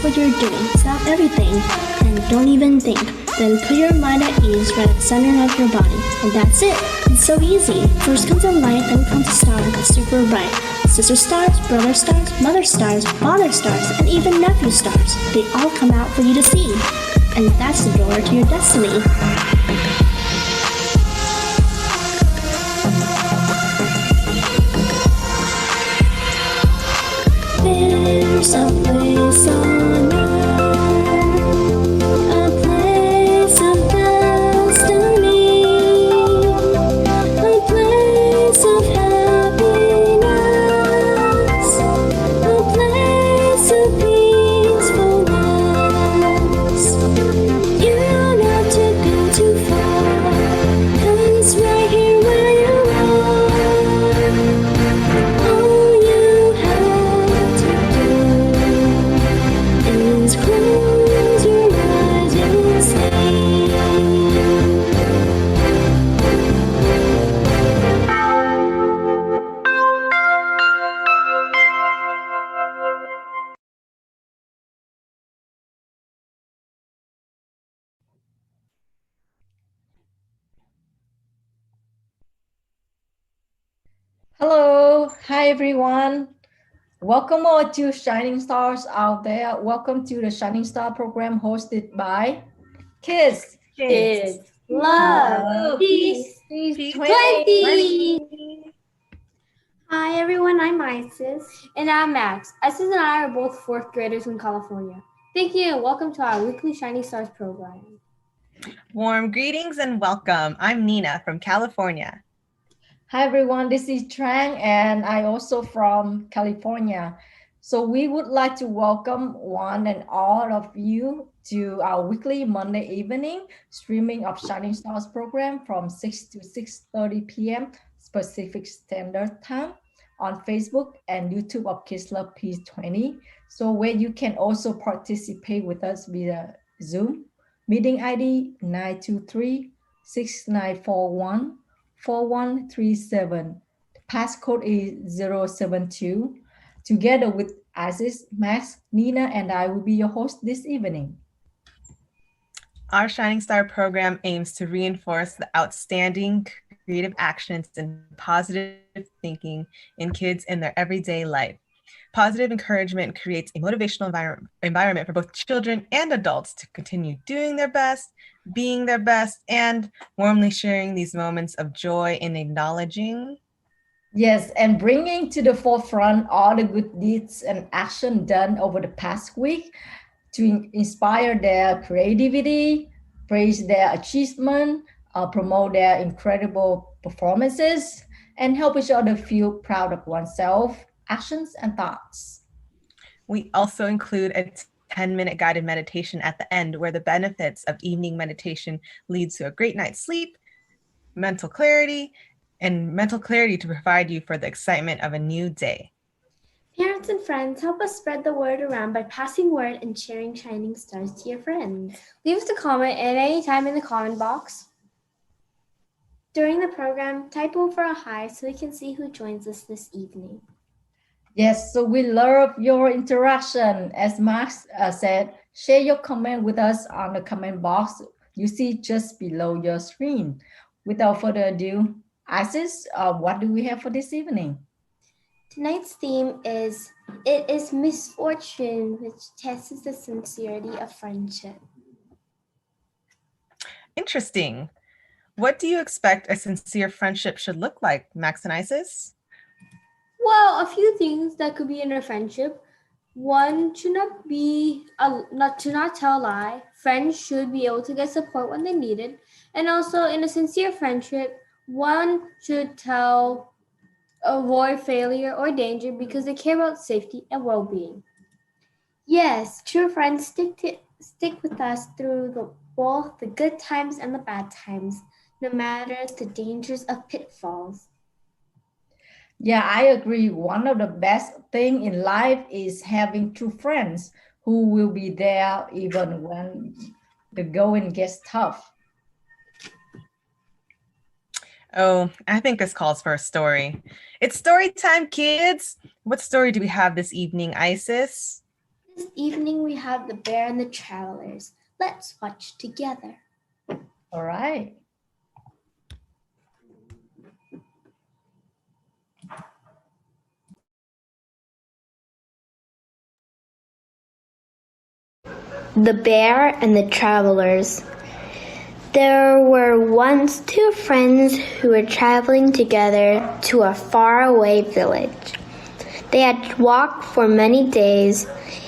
what you're doing. Stop everything and don't even think. Then put your mind at ease right at the center of your body. And that's it. It's so easy. First comes a light, then comes a star that's super bright. Sister stars, brother stars, mother stars, father stars, and even nephew stars. They all come out for you to see. And that's the door to your destiny. There's a place on earth, a place of destiny, a place of happiness, a place of peacefulness. You don't have to go too far, 'cause right here where you are, all you have to do is close your eyes and see. Hello, hi everyone. Welcome all to Shining Stars out there. Welcome to the Shining Star program hosted by Kids. Kids, love, peace, 20. Hi everyone, I'm Isis. And I'm Max. Isis and I are both fourth graders in California. Thank you and welcome to our weekly Shining Stars program. Warm greetings and welcome. I'm Nina from California. Hi everyone, this is Trang and I also from California. So we would like to welcome one and all of you to our weekly Monday evening streaming of Shining Stars program from 6 to 6:30 p.m. Pacific Standard Time on Facebook and YouTube of Kids Love Peace 20. So where you can also participate with us via Zoom. Meeting ID 923-6941. 4137. The passcode is 072. Together with Aziz, Max, Nina, and I will be your host this evening. Our Shining Star program aims to reinforce the outstanding creative actions and positive thinking in kids in their everyday life. Positive encouragement creates a motivational environment for both children and adults to continue doing their best, being their best, and warmly sharing these moments of joy and acknowledging. Yes, and bringing to the forefront all the good deeds and action done over the past week to inspire their creativity, praise their achievement, promote their incredible performances, and help each other feel proud of oneself, actions, and thoughts. We also include a 10-minute guided meditation at the end where the benefits of evening meditation leads to a great night's sleep, mental clarity to provide you for the excitement of a new day. Parents and friends, help us spread the word around by passing word and sharing Shining Stars to your friends. Leave us a comment at any time in the comment box. During the program, type over a hi so we can see who joins us this evening. Yes, so we love your interaction. As Max said, share your comment with us on the comment box you see just below your screen. Without further ado, Isis, what do we have for this evening? Tonight's theme is It is Misfortune, which tests the sincerity of friendship. Interesting. What do you expect a sincere friendship should look like, Max and Isis? Well, a few things that could be in a friendship. One should not tell a lie. Friends should be able to get support when they need it. And also in a sincere friendship, one should avoid failure or danger because they care about safety and well-being. Yes, true friends stick with us through both the good times and the bad times, no matter the dangers of pitfalls. Yeah, I agree. One of the best thing in life is having true friends who will be there even when the going gets tough. Oh, I think this calls for a story. It's story time, kids. What story do we have this evening, Isis? This evening we have The Bear and the Travelers. Let's watch together. All right. The Bear and the Travelers. There were once two friends who were traveling together to a faraway village. They had walked for many days,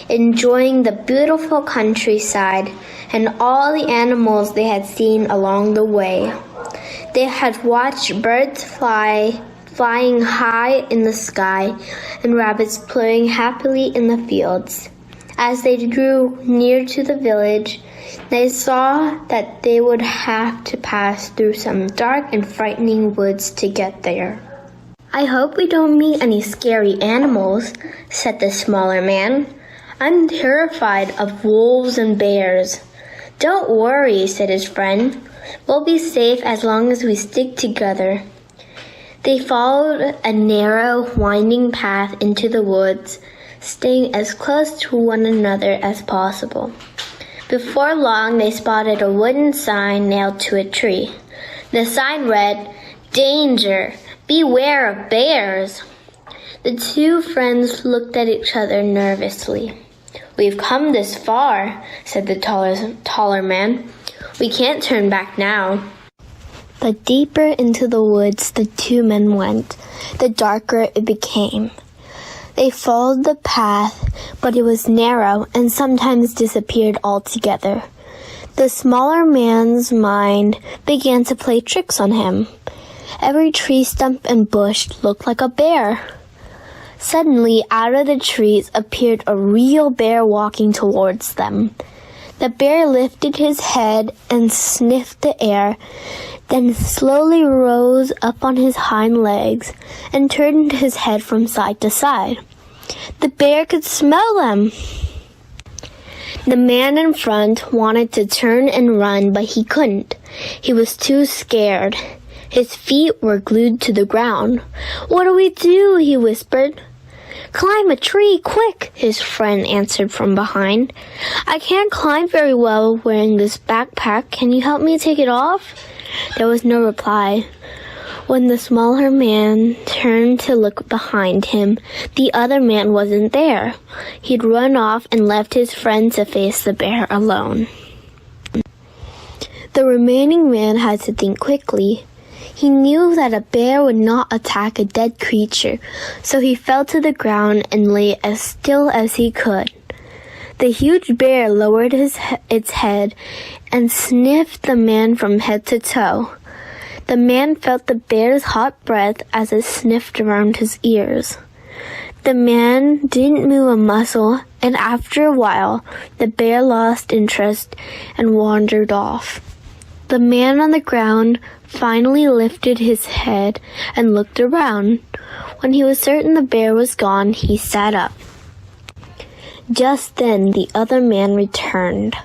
enjoying the beautiful countryside and all the animals they had seen along the way. They had watched birds flying high in the sky, and rabbits playing happily in the fields. As they drew near to the village, they saw that they would have to pass through some dark and frightening woods to get there. "I hope we don't meet any scary animals," said the smaller man. "I'm terrified of wolves and bears." "Don't worry," said his friend. "We'll be safe as long as we stick together." They followed a narrow, winding path into the woods, staying as close to one another as possible. Before long, they spotted a wooden sign nailed to a tree. The sign read, "Danger! Beware of bears!" The two friends looked at each other nervously. "We've come this far," said the taller man. "We can't turn back now." The deeper into the woods the two men went, the darker it became. They followed the path, but it was narrow and sometimes disappeared altogether. The smaller man's mind began to play tricks on him. Every tree stump and bush looked like a bear. Suddenly, out of the trees appeared a real bear walking towards them. The bear lifted his head and sniffed the air, then slowly rose up on his hind legs and turned his head from side to side. The bear could smell them. The man in front wanted to turn and run, but he couldn't. He was too scared. His feet were glued to the ground. "What do we do?" he whispered. "Climb a tree, quick," his friend answered from behind. "I can't climb very well wearing this backpack. Can you help me take it off?" There was no reply. When the smaller man turned to look behind him, the other man wasn't there. He'd run off and left his friend to face the bear alone. The remaining man had to think quickly. He knew that a bear would not attack a dead creature, so he fell to the ground and lay as still as he could. The huge bear lowered its head and sniffed the man from head to toe. The man felt the bear's hot breath as it sniffed around his ears. The man didn't move a muscle, and after a while, the bear lost interest and wandered off. The man on the ground finally lifted his head and looked around. When he was certain the bear was gone, he sat up. Just then, the other man returned.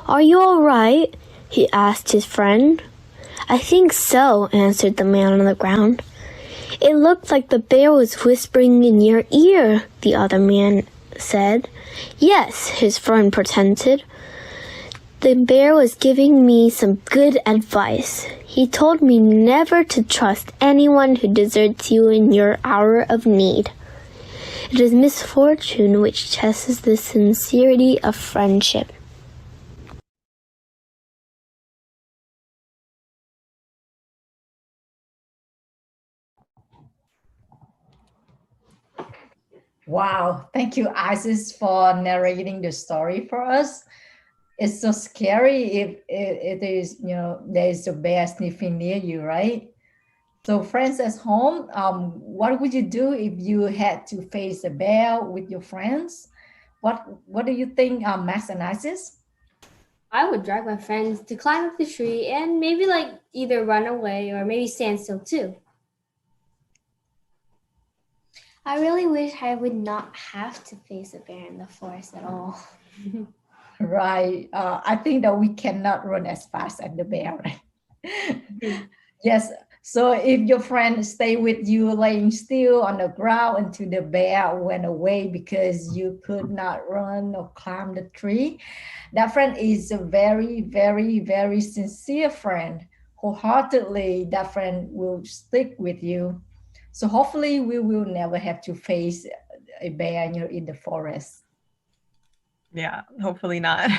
"Are you all right?" he asked his friend. "I think so," answered the man on the ground. "It looked like the bear was whispering in your ear," the other man said. "Yes," his friend pretended. "The bear was giving me some good advice. He told me never to trust anyone who deserts you in your hour of need. It is misfortune which tests the sincerity of friendship." Wow. Thank you, Isis, for narrating the story for us. It's so scary if it is, there is a bear sniffing near you, right? So friends at home, what would you do if you had to face a bear with your friends? What do you think, Max and Isis? I would drag my friends to climb up the tree and maybe either run away or maybe stand still too. I really wish I would not have to face a bear in the forest at all. Right. I think that we cannot run as fast as the bear, right? Yes. So if your friend stay with you laying still on the ground until the bear went away because you could not run or climb the tree, that friend is a very, very, very sincere friend. Wholeheartedly, that friend will stick with you. So hopefully we will never have to face a bear in the forest. Yeah, hopefully not.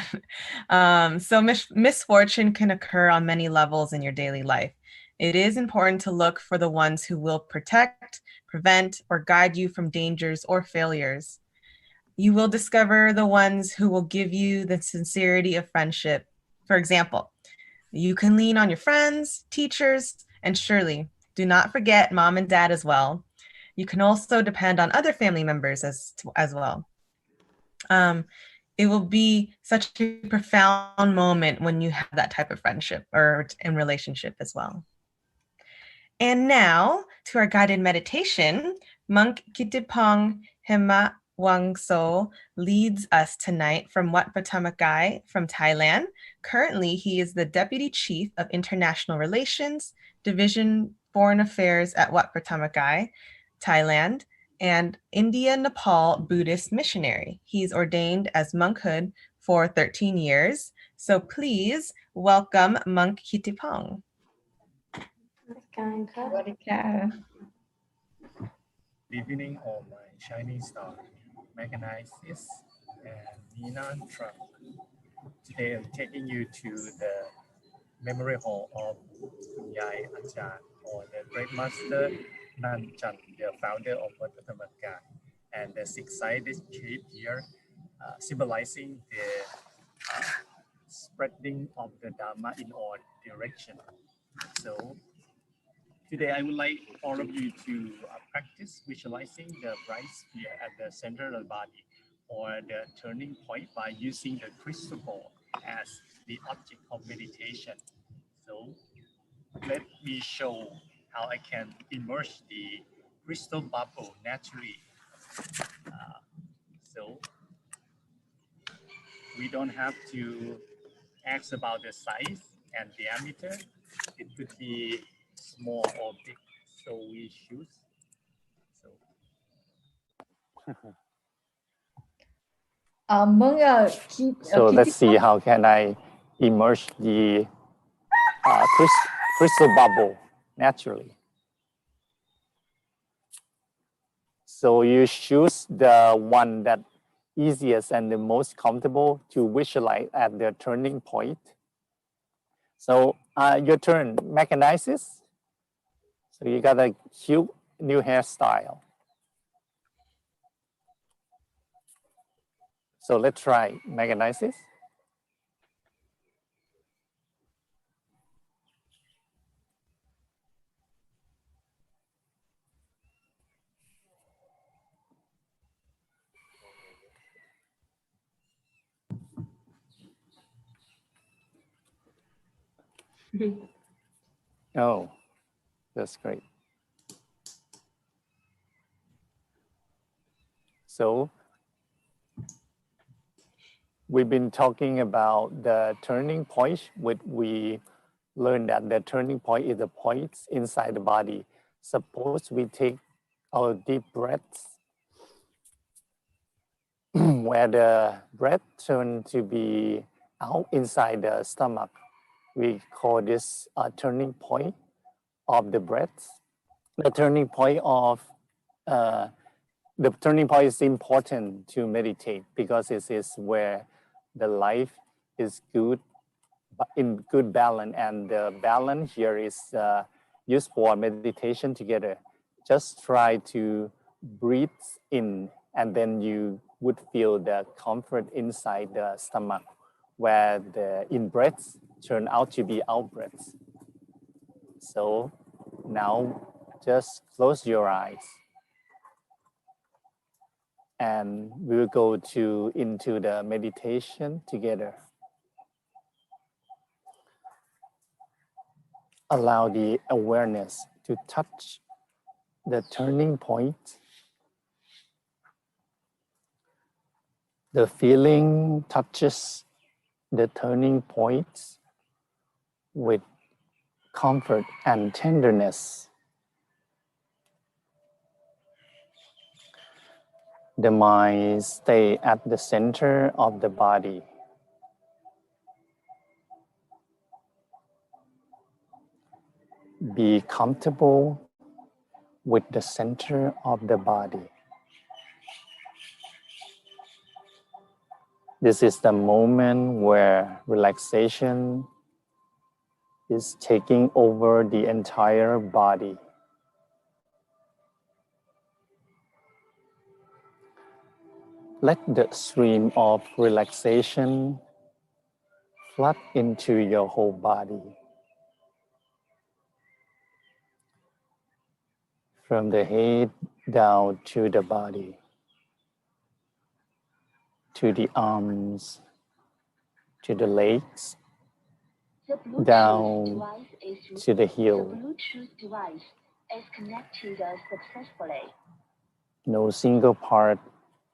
So misfortune can occur on many levels in your daily life. It is important to look for the ones who will protect, prevent, or guide you from dangers or failures. You will discover the ones who will give you the sincerity of friendship. For example, you can lean on your friends, teachers, and surely do not forget mom and dad as well. You can also depend on other family members as well. It will be such a profound moment when you have that type of friendship or in relationship as well. And now to our guided meditation, Monk Kittipong Hema Wangso leads us tonight from Wat Patamakai from Thailand. Currently, he is the Deputy Chief of International Relations, Division Foreign Affairs at Wat Patamakai, Thailand, and India-Nepal Buddhist missionary. He's ordained as monkhood for 13 years. So please welcome Monk Kittipong. Sawadika. Good evening, all my shining star, Mechanizes and Nina Trump. Today I'm taking you to the memory hall of Yai Achan, or the Great Master Nan Chan, the founder of Wat Patamakai, and the six-sided shape here symbolizing the spreading of the Dharma in all directions. So today, I would like all of you to practice visualizing the bright sphere at the center of the body, or the turning point, by using the crystal ball as the object of meditation. So let me show how I can immerse the crystal bubble naturally. So we don't have to ask about the size and diameter. It could be small or big. So we choose. So So let's see how can I immerse the crystal bubble naturally. So you choose the one that easiest and the most comfortable to visualize at the turning point. So your turn, Mechanizes. So you got a cute new hairstyle. So let's try Mechanizes. Oh, that's great. So we've been talking about the turning point, which we learned that the turning point is the points inside the body. Suppose we take our deep breaths where the breath turns to be out inside the stomach. We call this a turning point of the breath. The turning point is important to meditate because it is where the life is good, in good balance, and the balance here is used for meditation together. Just try to breathe in, and then you would feel the comfort inside the stomach, where the in breaths turn out to be out breaths. So now just close your eyes, and we will go into the meditation together. Allow the awareness to touch the turning point. The feeling touches the turning point with comfort and tenderness. The mind stays at the center of the body. Be comfortable with the center of the body. This is the moment where relaxation is taking over the entire body. Let the stream of relaxation flood into your whole body. From the head down to the body, to the arms, to the legs, down to the heel. Bluetooth device is connected successfully. No single part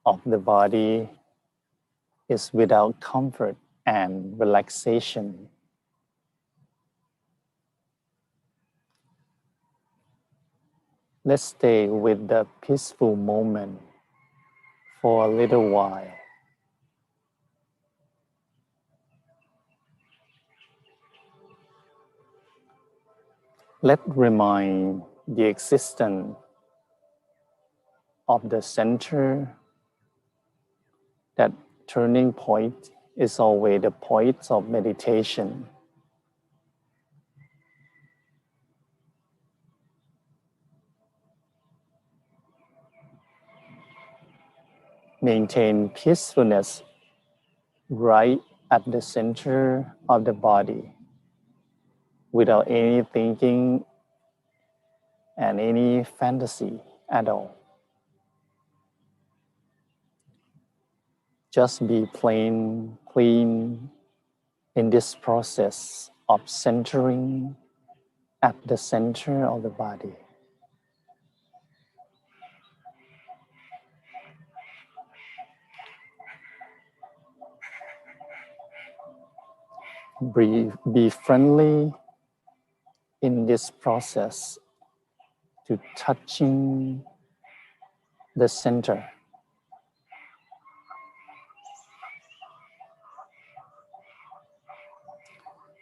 of the body is without comfort and relaxation. Let's stay with the peaceful moment for a little while. Let's remind the existence of the center, that turning point is always the point of meditation. Maintain peacefulness right at the center of the body without any thinking and any fantasy at all. Just be plain, clean in this process of centering at the center of the body. Be friendly in this process to touching the center.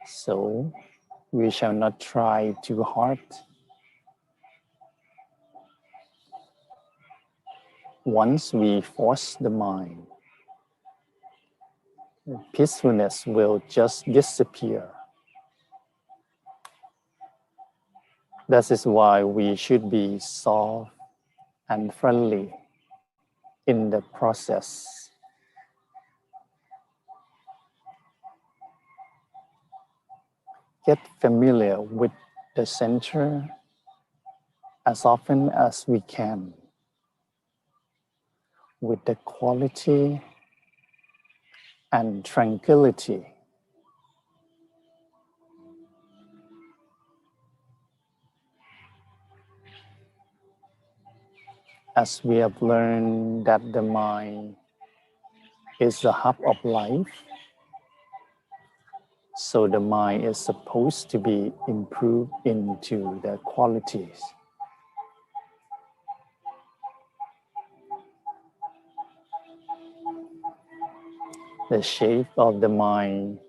So we shall not try too hard. Once we force the mind, peacefulness will just disappear. That is why we should be soft and friendly in the process. Get familiar with the center as often as we can, with the quality and tranquility. As we have learned that the mind is the hub of life, so the mind is supposed to be improved into the qualities. The shape of the mind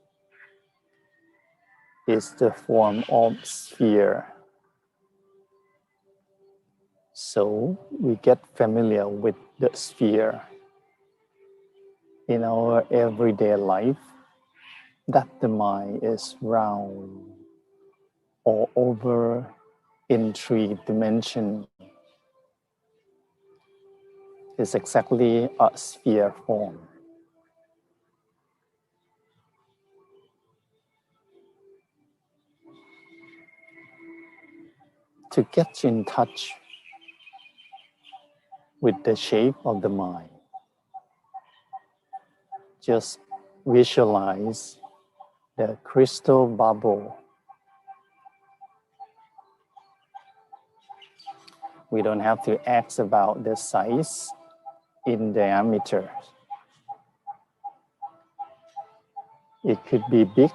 is the form of sphere. So we get familiar with the sphere in our everyday life, that the mind is round or over in 3 dimensions. It's exactly a sphere form. To get in touch with the shape of the mind, just visualize the crystal bubble. We don't have to ask about the size in diameter. It could be big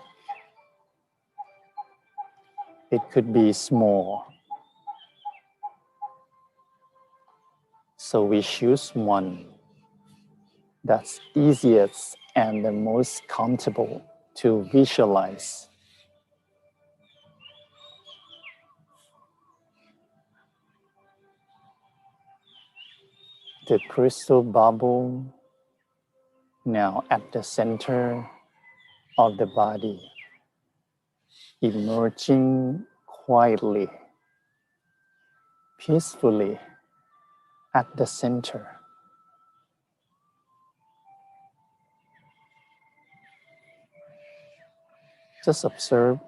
It could be small. So we choose one that's easiest and the most comfortable to visualize. The crystal bubble now at the center of the body, emerging quietly, peacefully at the center. Just observe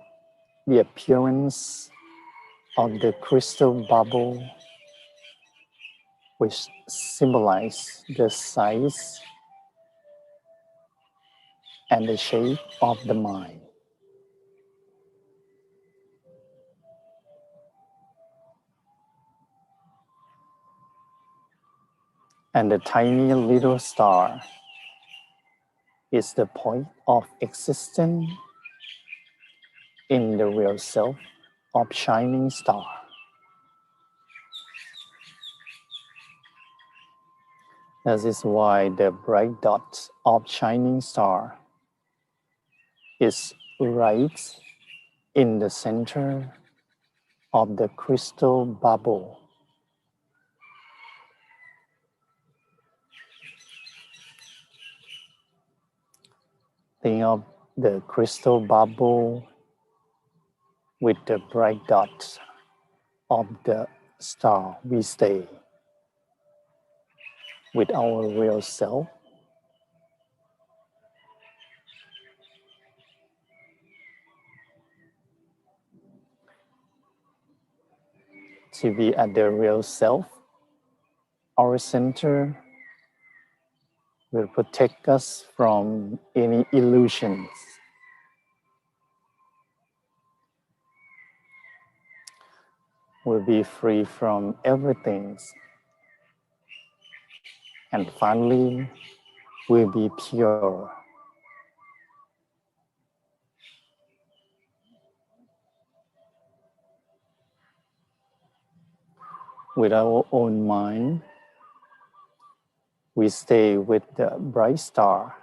the appearance of the crystal bubble, which symbolize the size and the shape of the mind. And the tiny little star is the point of existence in the real self of shining star. That is why the bright dot of shining star is right in the center of the crystal bubble. Think of the crystal bubble with the bright dot of the star we stay with our real self. To be at the real self, our center will protect us from any illusions. We'll be free from everything. And finally, we'll be pure. With our own mind, we stay with the bright star,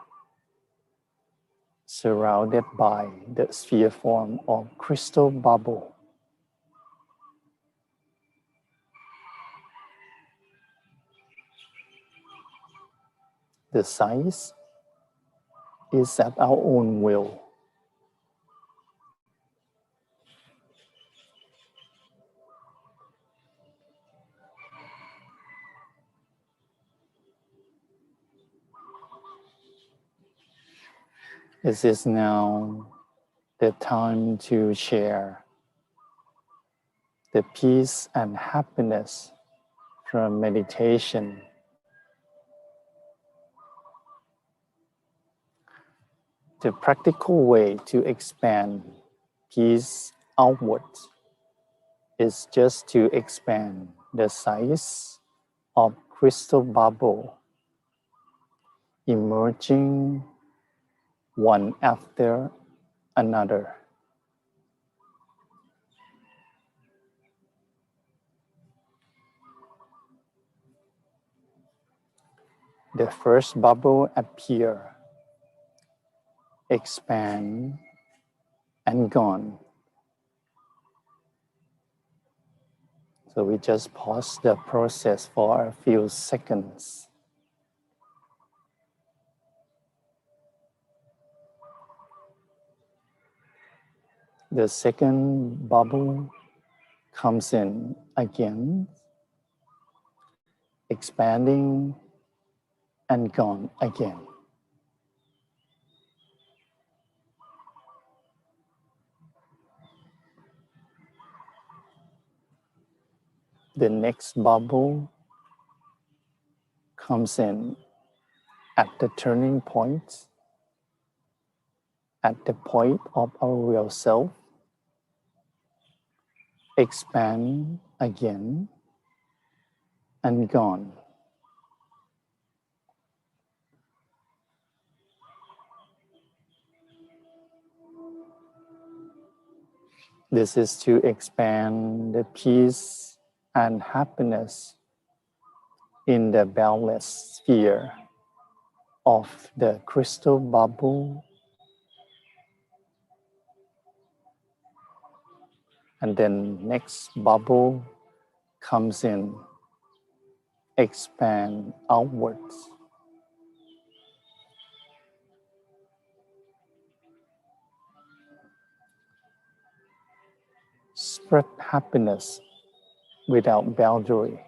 surrounded by the sphere form of crystal bubble. The size is at our own will. This is now the time to share the peace and happiness from meditation. The practical way to expand peace outward is just to expand the size of crystal bubble, emerging one after another. The first bubble appear, expand, and gone. So we just pause the process for a few seconds. The second bubble comes in again, expanding and gone again. The next bubble comes in at the turning point, at the point of our real self, expand again and gone. This is to expand the peace and happiness in the boundless sphere of the crystal bubble. And then next bubble comes in, expand outwards. Spread happiness without boundary,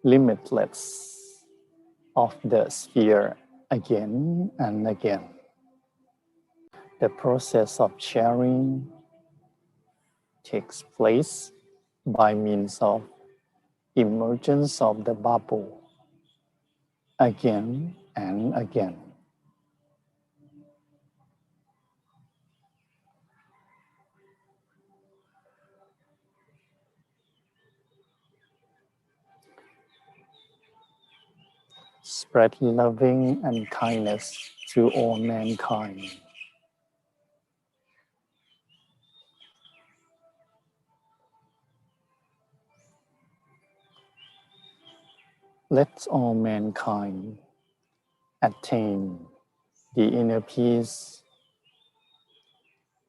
limitless of the sphere again and again. The process of sharing takes place by means of emergence of the bubble again and again. Spread loving and kindness to all mankind. Let all mankind attain the inner peace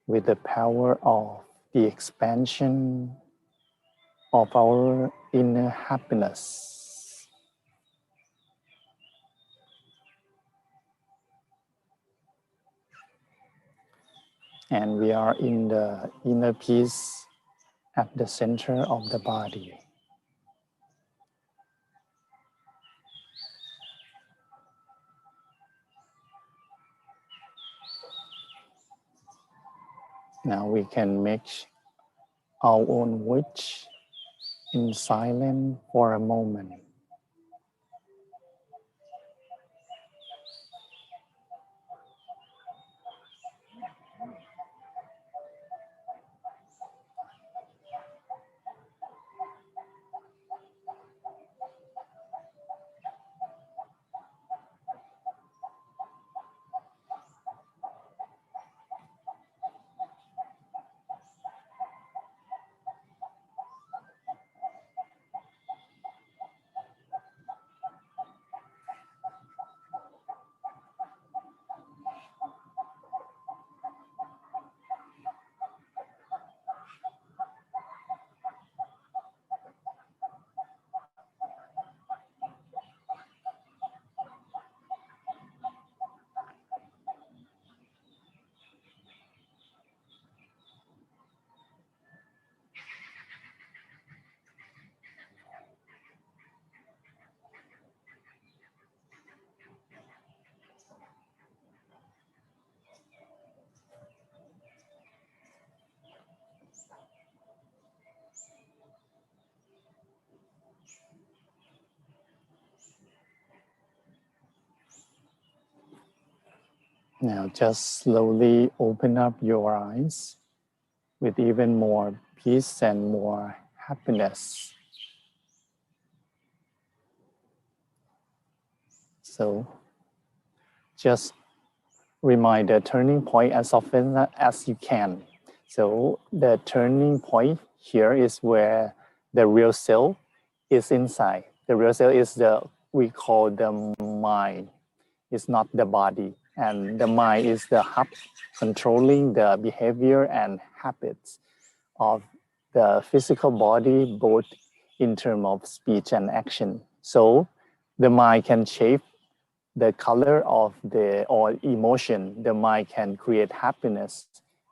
with the power of the expansion of our inner happiness. And we are in the inner peace at the center of the body. Now we can make our own wish in silence for a moment. Now just slowly open up your eyes with even more peace and more happiness. So just remind the turning point as often as you can. So the turning point here is where the real self is inside. The real self is we call the mind. It's not the body. And the mind is the hub controlling the behavior and habits of the physical body, both in terms of speech and action. So the mind can shape the color of or emotion. The mind can create happiness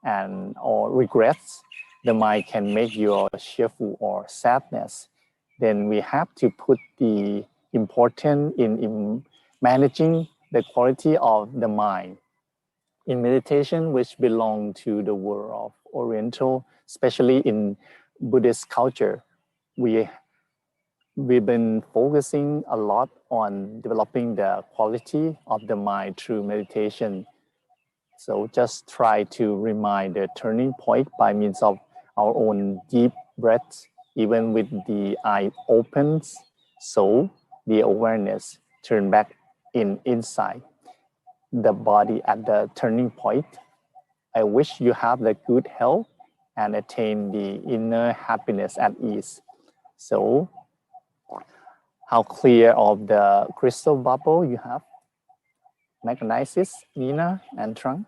or regrets. The mind can make you cheerful or sadness. Then we have to put the importance in managing the quality of the mind. In meditation, which belong to the world of Oriental, especially in Buddhist culture, we've been focusing a lot on developing the quality of the mind through meditation. So just try to remind the turning point by means of our own deep breaths, even with the eye open, so the awareness turn back inside the body at the turning point. I wish you have the good health and attain the inner happiness at ease. So, how clear of the crystal bubble you have? Magnesis, Nina, and Trung?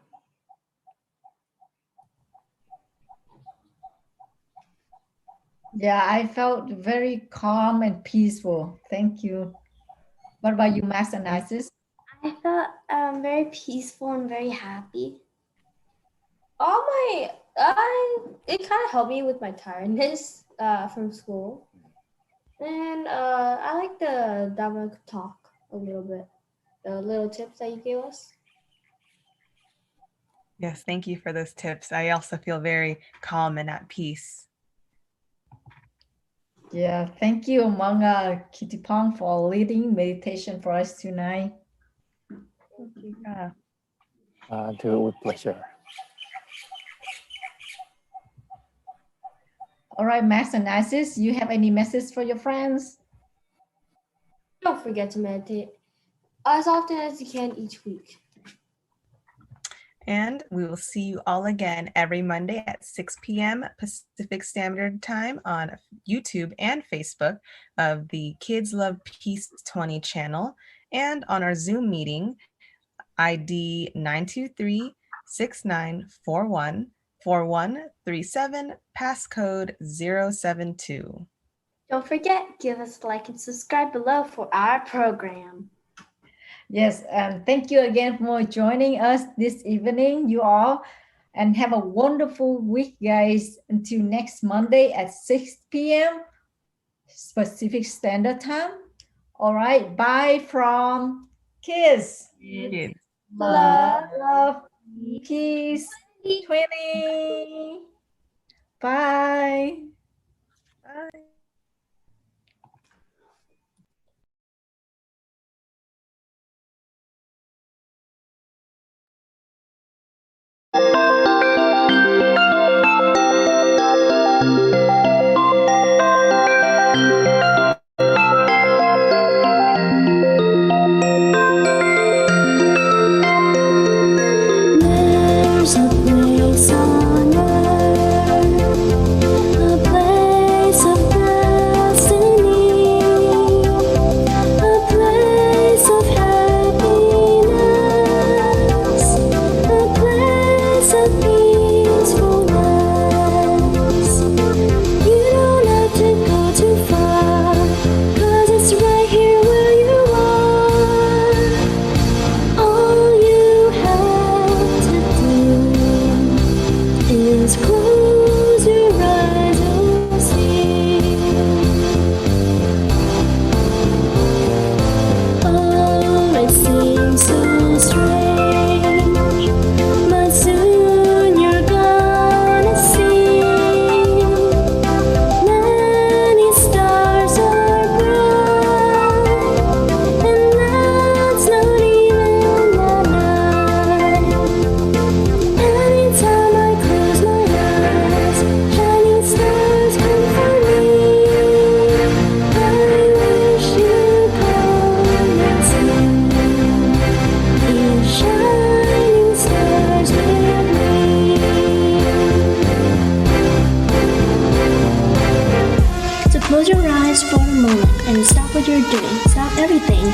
Yeah, I felt very calm and peaceful. Thank you. What about you, Max and Isis? I felt very peaceful and very happy. It kind of helped me with my tiredness from school. And I like the Dharma talk a little bit, the little tips that you gave us. Yes, thank you for those tips. I also feel very calm and at peace. Yeah, thank you, Manga Kittipong, for leading meditation for us tonight. Yeah. With pleasure. All right, Max and Isis, you have any message for your friends? Don't forget to meditate as often as you can each week. And we will see you all again every Monday at 6 p.m. Pacific Standard Time on YouTube and Facebook of the Kids Love Peace 20 channel, and on our Zoom meeting, ID 923-6941-4137, passcode 072. Don't forget, give us a like and subscribe below for our program. Yes, and thank you again for joining us this evening, you all, and have a wonderful week, guys. Until next Monday at 6 p.m. Pacific Standard Time. All right, bye from Kids. Kids. Love, peace, 20. Bye. Bye. There's a place on earth, a place of destiny, a place of happiness, a place of peacefulness. You don't have to go too far, 'cause it's right here where you are. All you have to do is close your eyes and see. Oh, it seems so strange, but soon you're gonna see. Many stars are bright, and that's not even the night. Anytime I close my eyes, shining stars come for me. I wish you'd come and see these shining stars with me. So close your eyes for a moment and stop what you're doing. Stop everything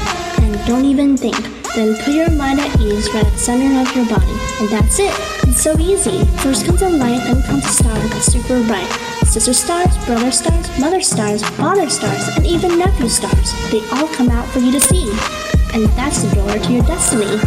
and don't even think. Then put your mind at ease right at the center of your body. And that's it. It's so easy. First comes a light, then comes a star that's super bright. Sister stars, brother stars, mother stars, father stars, and even nephew stars. They all come out for you to see. And that's the door to your destiny.